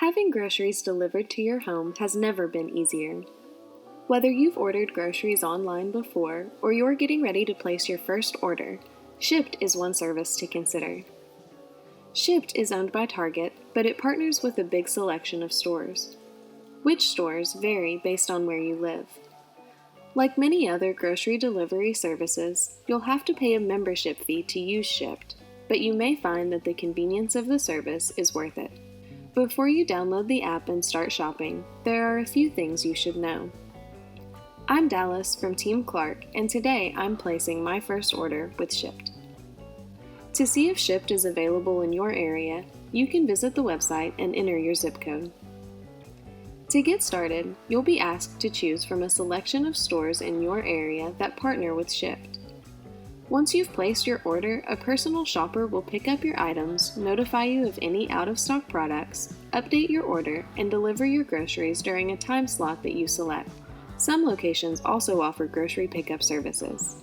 Having groceries delivered to your home has never been easier. Whether you've ordered groceries online before or you're getting ready to place your first order, Shipt is one service to consider. Shipt is owned by Target, but it partners with a big selection of stores. Which stores vary based on where you live. Like many other grocery delivery services, you'll have to pay a membership fee to use Shipt, but you may find that the convenience of the service is worth it. Before you download the app and start shopping, there are a few things you should know. I'm Dallas from Team Clark, and today I'm placing my first order with Shipt. To see if Shipt is available in your area, you can visit the website and enter your zip code. To get started, you'll be asked to choose from a selection of stores in your area that partner with Shipt. Once you've placed your order, a personal shopper will pick up your items, notify you of any out-of-stock products, update your order, and deliver your groceries during a time slot that you select. Some locations also offer grocery pickup services.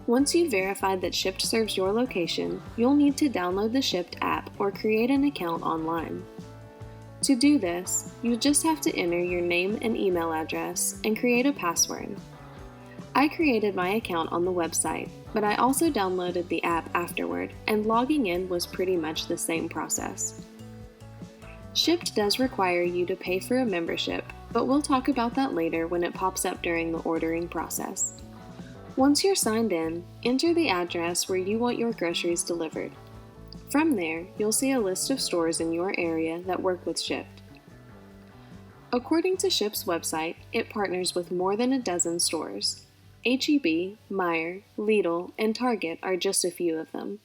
Once you've verified that Shipt serves your location, you'll need to download the Shipt app or create an account online. To do this, you'll just have to enter your name and email address and create a password. I created my account on the website, but I also downloaded the app afterward, and logging in was pretty much the same process. Shipt does require you to pay for a membership, but we'll talk about that later when it pops up during the ordering process. Once you're signed in, enter the address where you want your groceries delivered. From there, you'll see a list of stores in your area that work with Shipt. According to Shipt's website, it partners with more than a dozen stores. H-E-B, Meijer, Lidl, and Target are just a few of them.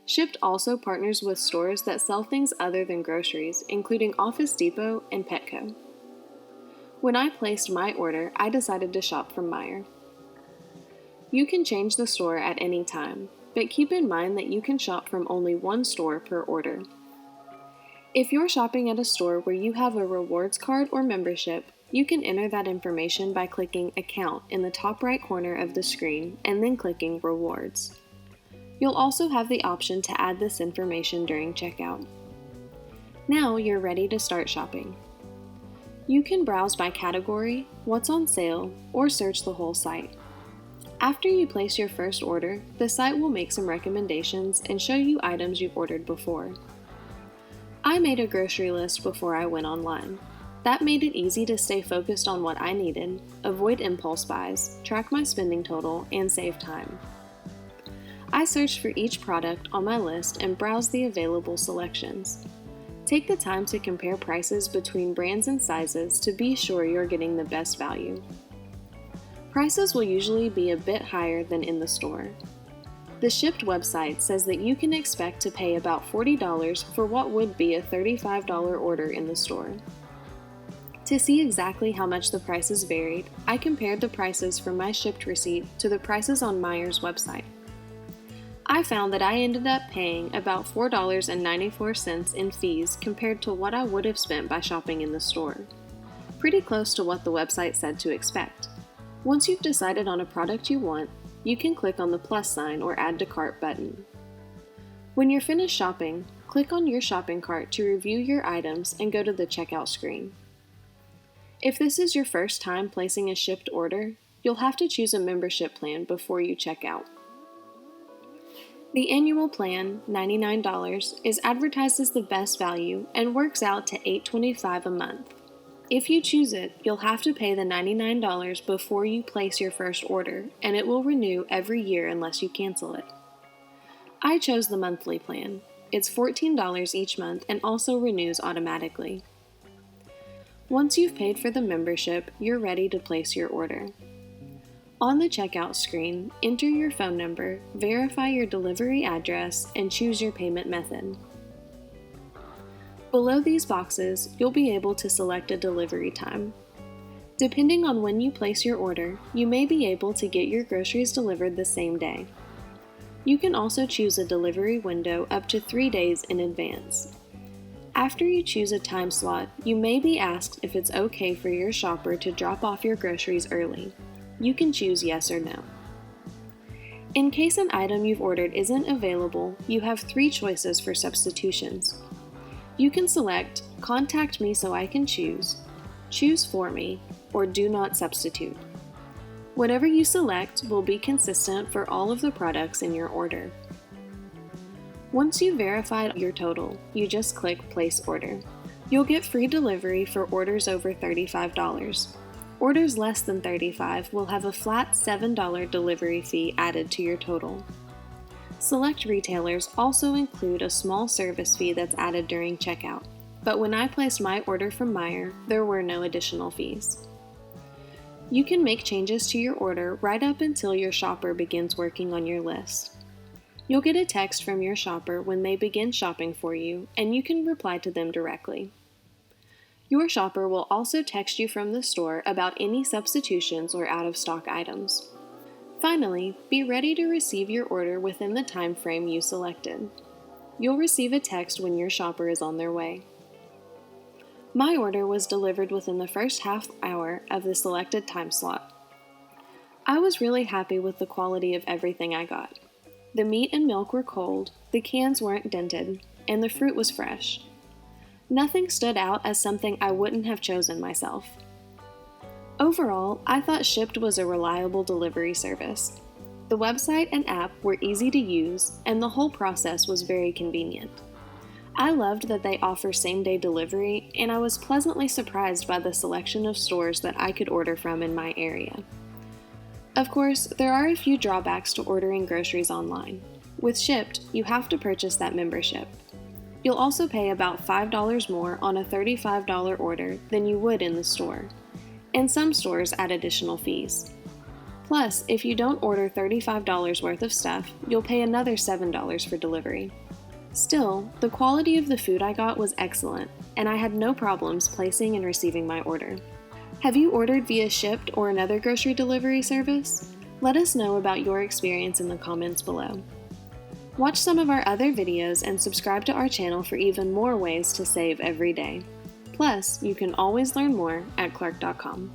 Shipt also partners with stores that sell things other than groceries, including Office Depot and Petco. When I placed my order, I decided to shop from Meijer. You can change the store at any time, but keep in mind that you can shop from only one store per order. If you're shopping at a store where you have a rewards card or membership, you can enter that information by clicking Account in the top right corner of the screen and then clicking Rewards. You'll also have the option to add this information during checkout. Now you're ready to start shopping. You can browse by category, what's on sale, or search the whole site. After you place your first order, the site will make some recommendations and show you items you've ordered before. I made a grocery list before I went online. That made it easy to stay focused on what I needed, avoid impulse buys, track my spending total, and save time. I searched for each product on my list and browsed the available selections. Take the time to compare prices between brands and sizes to be sure you're getting the best value. Prices will usually be a bit higher than in the store. The Shipt website says that you can expect to pay about $40 for what would be a $35 order in the store. To see exactly how much the prices varied, I compared the prices from my Shipt receipt to the prices on Meijer's website. I found that I ended up paying about $4.94 in fees compared to what I would have spent by shopping in the store. Pretty close to what the website said to expect. Once you've decided on a product you want, you can click on the plus sign or add to cart button. When you're finished shopping, click on your shopping cart to review your items and go to the checkout screen. If this is your first time placing a Shipt order, you'll have to choose a membership plan before you check out. The annual plan, $99, is advertised as the best value and works out to $8.25 a month. If you choose it, you'll have to pay the $99 before you place your first order, and it will renew every year unless you cancel it. I chose the monthly plan. It's $14 each month and also renews automatically. Once you've paid for the membership, you're ready to place your order. On the checkout screen, enter your phone number, verify your delivery address, and choose your payment method. Below these boxes, you'll be able to select a delivery time. Depending on when you place your order, you may be able to get your groceries delivered the same day. You can also choose a delivery window up to 3 days in advance. After you choose a time slot, you may be asked if it's okay for your shopper to drop off your groceries early. You can choose yes or no. In case an item you've ordered isn't available, you have 3 choices for substitutions. You can select Contact Me so I can choose, Choose for me, or Do Not Substitute. Whatever you select will be consistent for all of the products in your order. Once you've verified your total, you just click Place Order. You'll get free delivery for orders over $35. Orders less than $35 will have a flat $7 delivery fee added to your total. Select retailers also include a small service fee that's added during checkout, but when I placed my order from Meijer, there were no additional fees. You can make changes to your order right up until your shopper begins working on your list. You'll get a text from your shopper when they begin shopping for you, and you can reply to them directly. Your shopper will also text you from the store about any substitutions or out-of-stock items. Finally, be ready to receive your order within the time frame you selected. You'll receive a text when your shopper is on their way. My order was delivered within the first half hour of the selected time slot. I was really happy with the quality of everything I got. The meat and milk were cold, the cans weren't dented, and the fruit was fresh. Nothing stood out as something I wouldn't have chosen myself. Overall, I thought Shipt was a reliable delivery service. The website and app were easy to use, and the whole process was very convenient. I loved that they offer same-day delivery, and I was pleasantly surprised by the selection of stores that I could order from in my area. Of course, there are a few drawbacks to ordering groceries online. With Shipt, you have to purchase that membership. You'll also pay about $5 more on a $35 order than you would in the store, and some stores add additional fees. Plus, if you don't order $35 worth of stuff, you'll pay another $7 for delivery. Still, the quality of the food I got was excellent, and I had no problems placing and receiving my order. Have you ordered via Shipt or another grocery delivery service? Let us know about your experience in the comments below. Watch some of our other videos and subscribe to our channel for even more ways to save every day. Plus, you can always learn more at Clark.com.